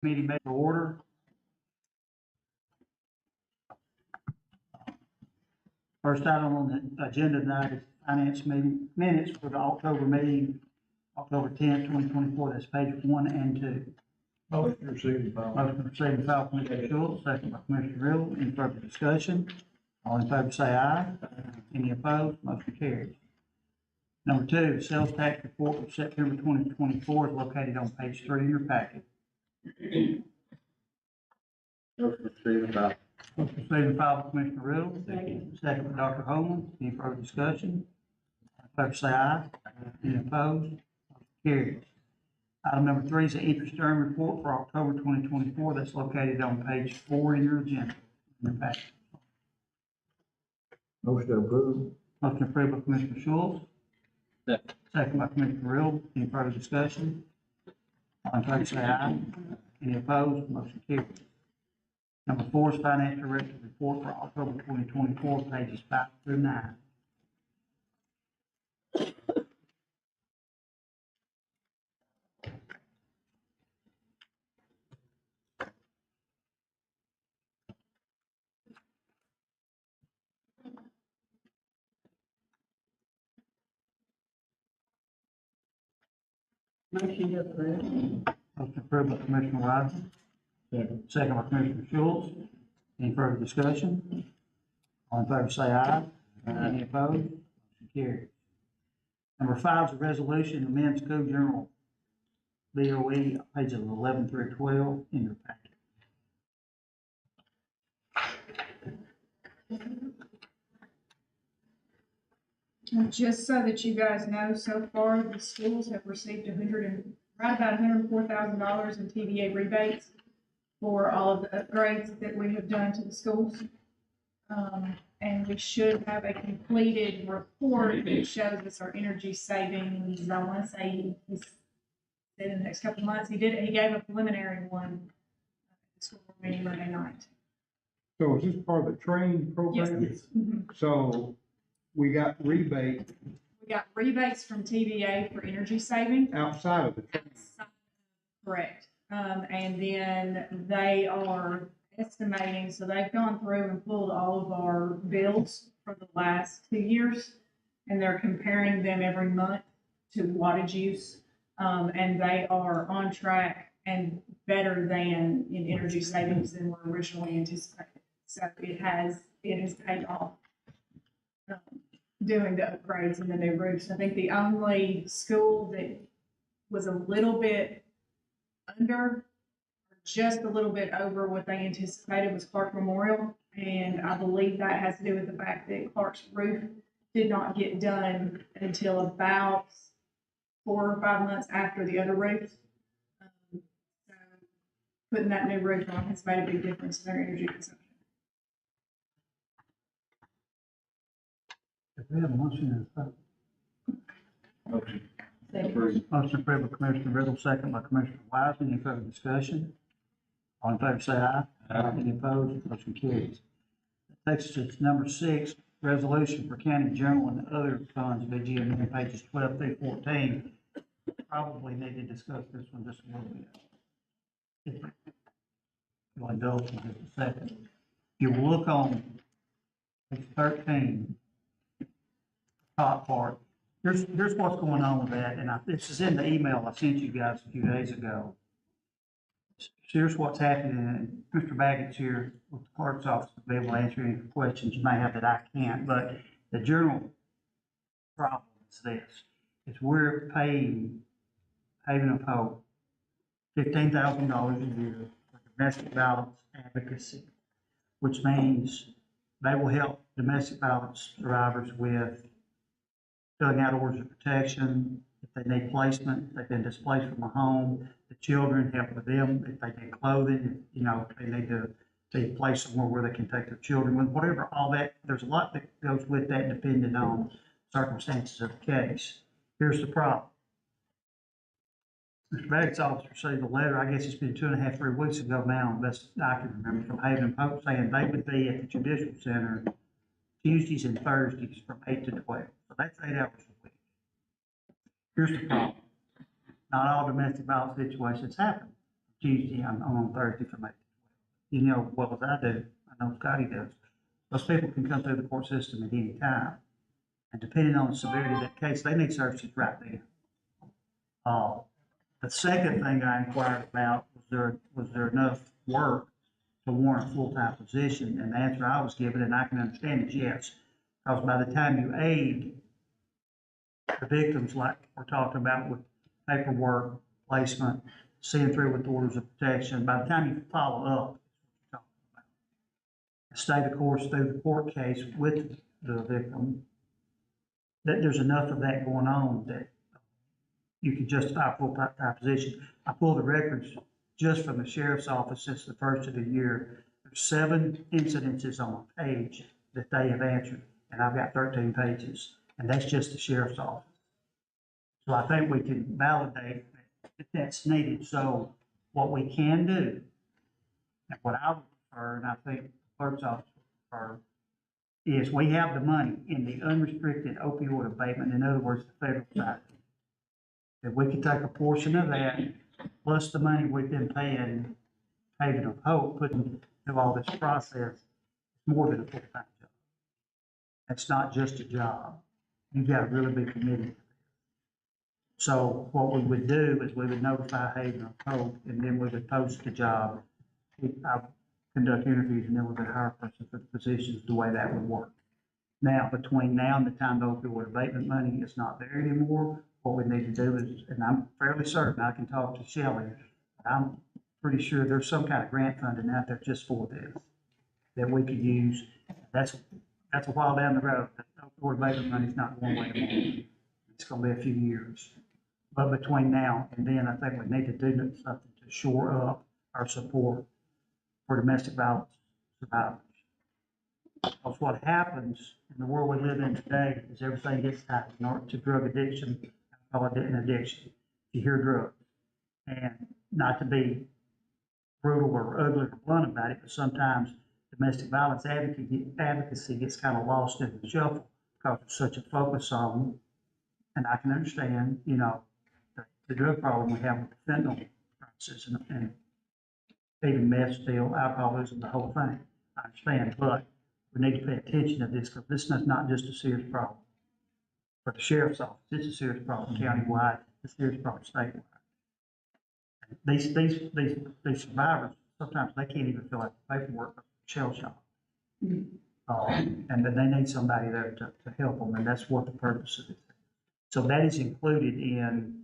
Committee may order. First item on the agenda tonight is finance meeting minutes for the October meeting, October 10th, 2024. That's page 1 and 2. Motion received, file. Motion received by Commissioner Schultz, second by Commissioner Riddle. Any further discussion? All in favor say aye. Any opposed? Motion carries. Number 2, sales tax report for September 2024 is located on page 3 in your packet. Motion received, file. Motion received by Commissioner Riddle. Second by Dr. Holman. Any further discussion? All in favor say aye. Any opposed? Motion carries. Item number 3 is the interest earned report for October 2024. That's located on page 4 in your agenda. In your packet. Motion approved. Motion approved by Commissioner Schultz. Second. Second by Commissioner Riddle. Any further discussion? All in favor say aye. Any opposed? Motion carries. Number 4 is Finance Director Report for October 2024, pages 5 through 9. Motion to approve. Motion approved by Commissioner Wiseman. Second. Second by Commissioner Schultz. Any further discussion? All in favor say aye. Any opposed? Motion carries. Number 5 is a resolution to amend school general BOE, pages 11 through 12 in your packet. And just so that you guys know, so far, the schools have received right about $104,000 in TVA rebates for all of the upgrades that we have done to the schools. And we should have a completed report that shows us our energy savings. I want to say he said in the next couple of months. He gave a preliminary one at the school board meeting Monday night. So is this part of the training program? Yes. Mhm. So we got rebate We got rebates from TVA for energy saving. outside of the training. Correct. And then they are estimating, so they've gone through and pulled all of our bills for the last 2 years, and they're comparing them every month to wattage use. And they are on track and better than in energy savings than were originally anticipated. So it has paid off. Doing the upgrades and the new roofs. I think the only school that was a little bit under, just a little bit over what they anticipated was Clark Memorial. And I believe that has to do with the fact that Clark's roof did not get done until about 4 or 5 months after the other roofs. So putting that new roof on has made a big difference in their energy consumption. If we have a motion and a second. Motion Second. approved. Motion approved by Commissioner Riddle, second by Commissioner Wiseman. Any further discussion? All in favor say aye. Aye. Any opposed? Motion carries. That takes us to number 6, resolution for county general and other funds, VGM, pages 12 through 14. Probably need to discuss this one just a little bit. If you'll indulge me just a second. If you will look on page 13, top part, here's what's going on with that, and this is in the email I sent you guys a few days ago. Here's what's happening, and Mr. Baggett's here with the clerk's office to be able to answer any questions you may have that I can't, but the general problem is this, is we're paying Haven of Hope $15,000 a year for domestic violence advocacy, which means they will help domestic violence survivors with filling out orders of protection, if they need placement, if they've been displaced from a home, the children, help with them, if they need clothing, if they need to be placed somewhere where they can take their children with, whatever, all that, there's a lot that goes with that depending on circumstances of the case. Here's the problem. Mr. Baggett's office received a letter, I guess it's been 2.5, 3 weeks ago now, best I can remember, from Haven and Pope saying they would be at the Judicial Center Tuesdays and Thursdays from 8 to 12. So that's 8 hours a week. Here's the problem. Not all domestic violence situations happen. Tuesday, I'm on Thursday from 8 to 12. You know, well as I do, I know Scotty does. Those people can come through the court system at any time. And depending on the severity of that case, they need services right there. The second thing I inquired about, was there enough work to warrant a full-time position? And the answer I was given, and I can understand, is yes. Because by the time you aid the victims, like we're talking about with paperwork, placement, seeing through with orders of protection, by the time you follow up, stay the course through the court case with the victim, that there's enough of that going on that you can justify a full-time position. I pulled the records just from the sheriff's office since the first of the year. There's 7 incidences on a page that they have answered, and I've got 13 pages, and that's just the sheriff's office. So I think we can validate if that's needed. So what we can do, and what I would prefer, and I think the clerk's office would prefer, is we have the money in the unrestricted opioid abatement, in other words, the federal side. If we could take a portion of that, plus the money we've been paying Haven of Hope, putting through all this process, it's more than a full-time job. It's not just a job. You've got to really be committed. So what we would do is we would notify Haven of Hope, and then we would post the job. I conduct interviews, and then we would hire a person for the positions, the way that would work. Now, between now and the time the opioid abatement money is not there anymore, what we need to do is, and I'm fairly certain, I can talk to Shelley, but I'm pretty sure there's some kind of grant funding out there just for this that we could use. That's a while down the road. The opioid abatement money's not going away tomorrow. It's gonna be a few years. But between now and then, I think we need to do something to shore up our support for domestic violence survivors. Because what happens in the world we live in today is everything gets tied to drug addiction, alcohol addiction. You hear drugs. And not to be brutal or ugly or blunt about it, but sometimes domestic violence advocacy gets kind of lost in the shuffle because there's such a focus on, and I can understand, you know, the drug problem we have with the fentanyl crisis and even meth, steel, alcoholism, the whole thing. I understand, but we need to pay attention to this because this is not just a serious problem for the sheriff's office. It's a serious problem countywide. It's a serious problem statewide. These survivors, sometimes they can't even fill out the paperwork, shell shock. And then they need somebody there to help them, and that's what the purpose of it is. So that is included in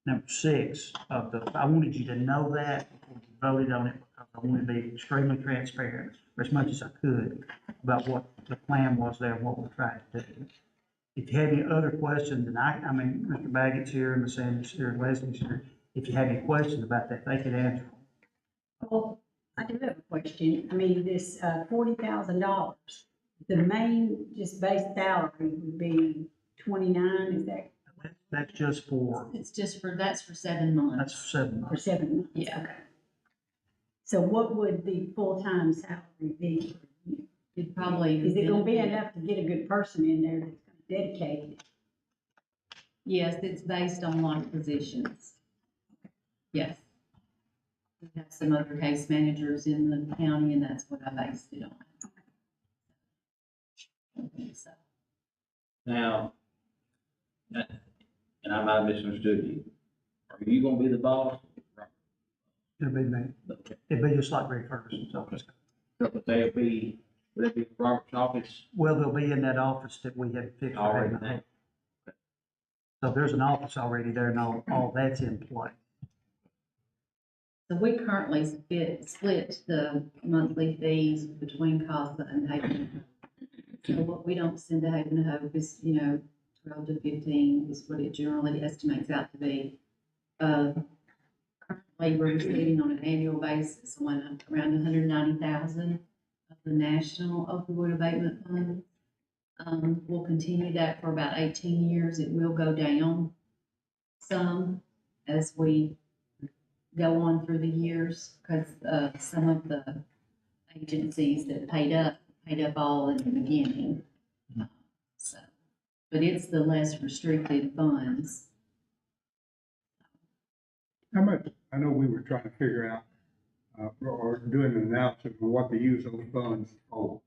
number 6 of the, I wanted you to know that before you voted on it, because I wanted to be extremely transparent, or as much as I could, about what the plan was there and what we're trying to do. If you have any other questions, and I mean, Mr. Baggett's here, and Ms. Sanders here, and Leslie's here, if you have any questions about that, they can answer them. Well, I do have a question. I mean, this $40,000, the main just base salary would be 29, is that That's just for, It's just for, that's for 7 months. that's for 7 for months. 7 months? Yeah. Okay. So what would the full-time salary be? It probably. Is it gonna be enough to get a good person in there that's dedicated? Yes, it's based on like positions. Yes. We have some other case managers in the county, and that's what I based it on. So, Now, and I might have misunderstood you. Are you gonna be the boss? It'll be me. Okay. It'll be just like Ray Ferguson's office. But will they be Robert's office Well, they'll be in that office that we had picked. for already Haven now? Hope. So there's an office already there, and all that's in place. so we currently split the monthly fees between CASA and Haven. So what we don't send to Haven Hope is, 12 to 15 is what it generally estimates out to be. Currently, we're receiving on an annual basis around 190,000 of the National Opioid Abatement Fund. We'll continue that for about 18 years. It will go down some as we go on through the years, because some of the agencies that paid up all in the beginning. So, but it's the less restricted funds. How much I know we were trying to figure out, or doing an analysis of what to use those funds for.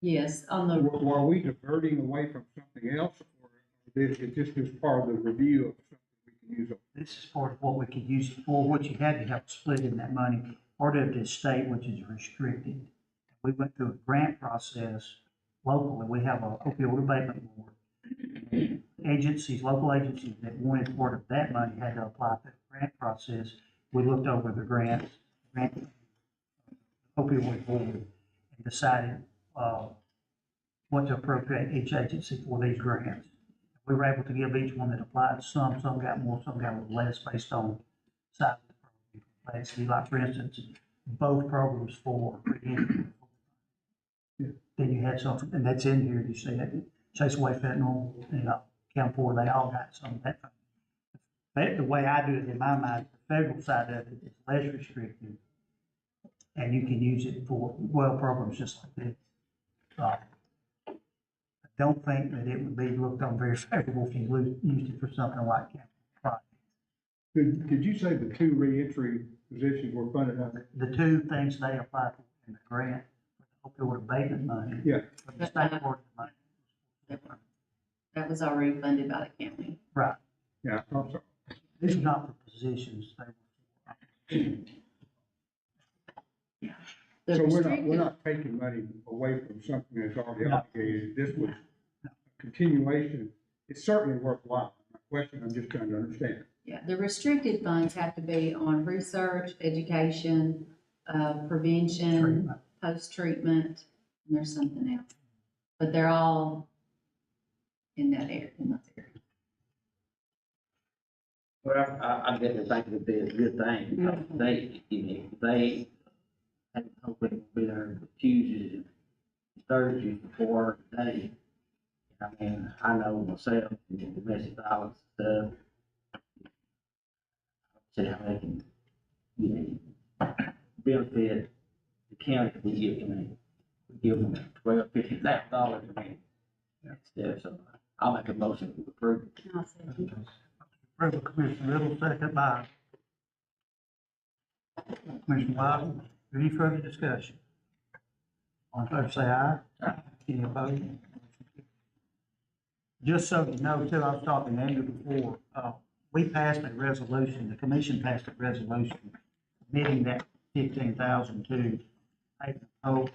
Yes, on the, Were we diverting away from something else, or is it just as part of the review of something we can use? This is part of what we could use it for, what you had to have split in that money. Part of it is state, which is restricted. We went through a grant process locally. We have a opioid abatement board. Agencies, local agencies that wanted part of that money had to apply for the grant process. We looked over the grant opioid board and decided, what to appropriate each agency for these grants. We were able to give each one that applied some got more, some got a little less based on size of the program. Basically, like for instance, both programs for prevention. Then you had something, and that's in here, you see that, Chase Away Fentanyl, Count Four, they all got some of that. But the way I do it in my mind, the federal side of it is less restrictive. And you can use it for, well, programs just like this. I don't think that it would be looked on very favorable if you used it for something like capital projects. Did you say the 2 reentry positions were funded under? The two things they apply for in the grant, for the opioid abatement money. Yeah. For the state part of the money. that was already funded by the county. Right. Yeah, I'm sorry. These are not for positions, they were The So we're restricted, not taking money away from something that's already No. obligated. This was a continuation. It's certainly worthwhile. My question, I'm just trying to understand. yeah, the restricted funds have to be on research, education, prevention, treatment. post-treatment, and there's something else. But they're all in that area, in that area. Well, I definitely think it'd be a good thing, because they, you know, they, I hope they will be there Tuesdays and Thursdays before today. I mean, I know myself, domestic violence stuff. See how they can, you know, benefit the county if we give them, we give them $12,000-$15,000 a month. Instead, so I'll make a motion to approve. I'll second. Approval, Commissioner Little, second by Commissioner Wiley. Any further discussion? All in favor, say aye. Aye. Any opposed? Just so you know, too, I was talking to Andrew before, we passed a resolution, the commission passed a resolution committing that 15,000 to April Hope.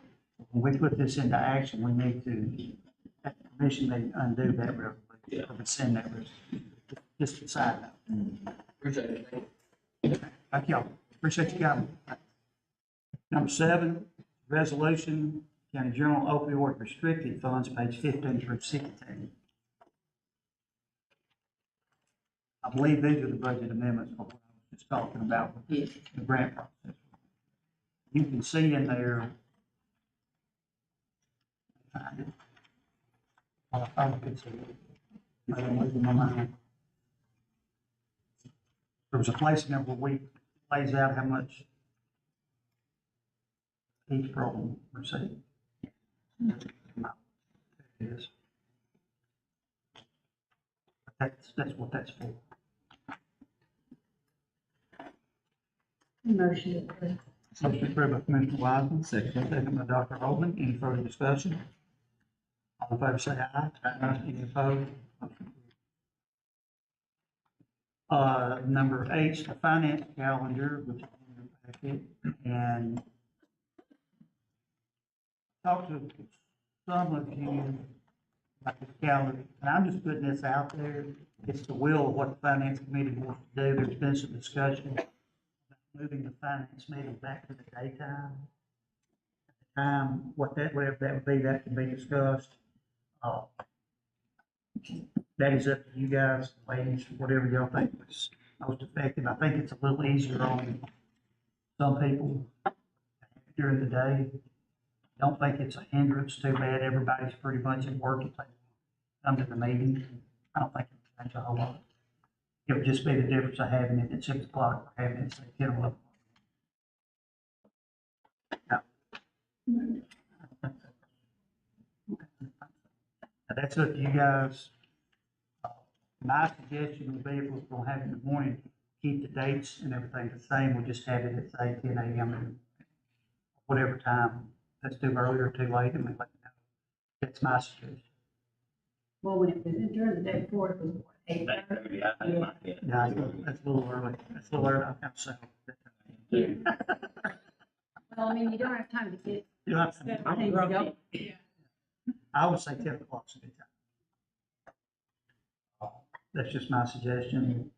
When we put this into action, we need to, at the commission, they undo that resolution, or rescind that resolution. Just a side note. Appreciate it. Thank y'all. Appreciate you coming. Number 7, resolution, county general opioid restricted funds, page 15 through 16. I believe these are the budget amendments for what I was just talking about with Yes. the grant process. You can see in there. I could see it. I'm losing my mind. There was a place in there where we lays out how much each program received. It is. That's what that's for. Motion approved. Motion approved by Commissioner Wiseman, second by Dr. Holman. Any further discussion? All in favor say aye. Aye. Any opposed? Number 8 is the finance calendar, which is in your packet, and talked to some of you about this calendar, and I'm just putting this out there. It's the will of what the finance committee wants to do. There's been some discussion about moving the finance meeting back to the daytime. At the time, whatever that would be, that can be discussed. That is up to you guys, ladies, whatever y'all think is most effective. I think it's a little easier on some people during the day. Don't think it's a hindrance, too bad. Everybody's pretty much at work if they come to the meeting. I don't think it change a whole lot. It would just be the difference of having it at 6 o'clock or having it say 10 or 11. Now, that's up to you guys. My suggestion would be if we're gonna have it in the morning, keep the dates and everything the same, we just have it at say 10 a.m. and whatever time. Let's do earlier or too late, and we let you know. That's my suggestion. Well, when it was during the day before, it was what, 8:30? 8:30, I think, might be. Yeah, that's a little early. That's a little early. I'm so. Well, I mean, you don't have time to get You know, things going. I would say 10 o'clock's a good time. That's just my suggestion.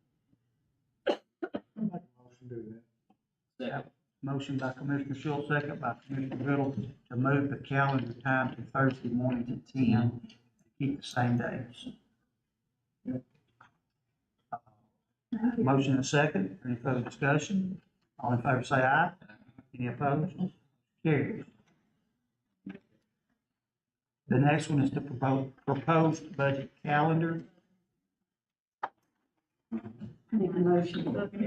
Second. Motion by Commissioner Schultz, second by Commissioner Riddle to move the calendar time to Thursday mornings at 10, keep the same days. Motion and second, any further discussion? All in favor say aye. Any opposed? Carries. The next one is the proposed budget calendar. Make a motion.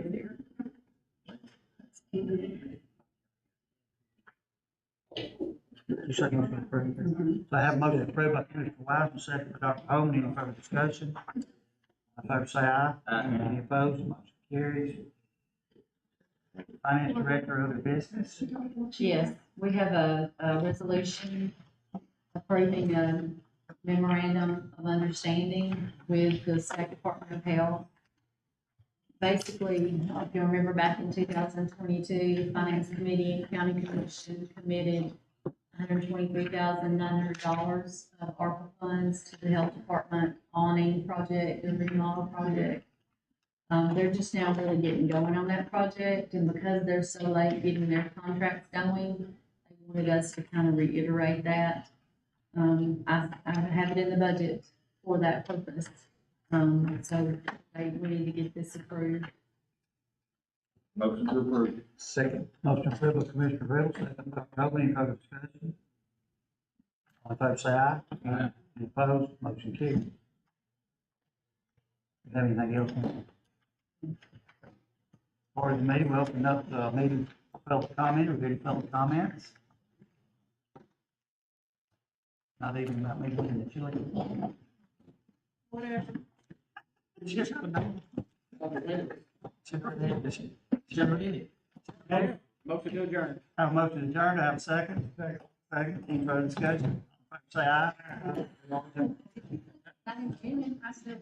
You second motion approved. So I have a motion approved by Commissioner Wiseman, second by Dr. Holman. Any further discussion? All in favor say aye. Any opposed? Motion carries. Finance Director, other business. Yes, we have a resolution approving a memorandum of understanding with the State Department of Health. Basically, if you remember back in 2022, the Finance Committee and County Commission committed $123,900 of ARPA funds to the Health Department awning project and remodel project. They're just now really getting going on that project, and because they're so late getting their contracts going, they wanted us to kind of reiterate that. I have it in the budget for that purpose. So we need to get this approved. Motion to approve. Second. Motion approved by Commissioner Riddle, second by Dr. Holman. Any further discussion? All in favor say aye. Aye. Any opposed? Motion carries. Have anything else? Part of the meeting, we'll open up the meeting for public comment. Are there any public comments? Not even about me looking at you like. Whatever. Just a number. Motion to adjourn. Have a motion to adjourn. Do I have a second? Second. Any further discussion? Say aye. I didn't, I still.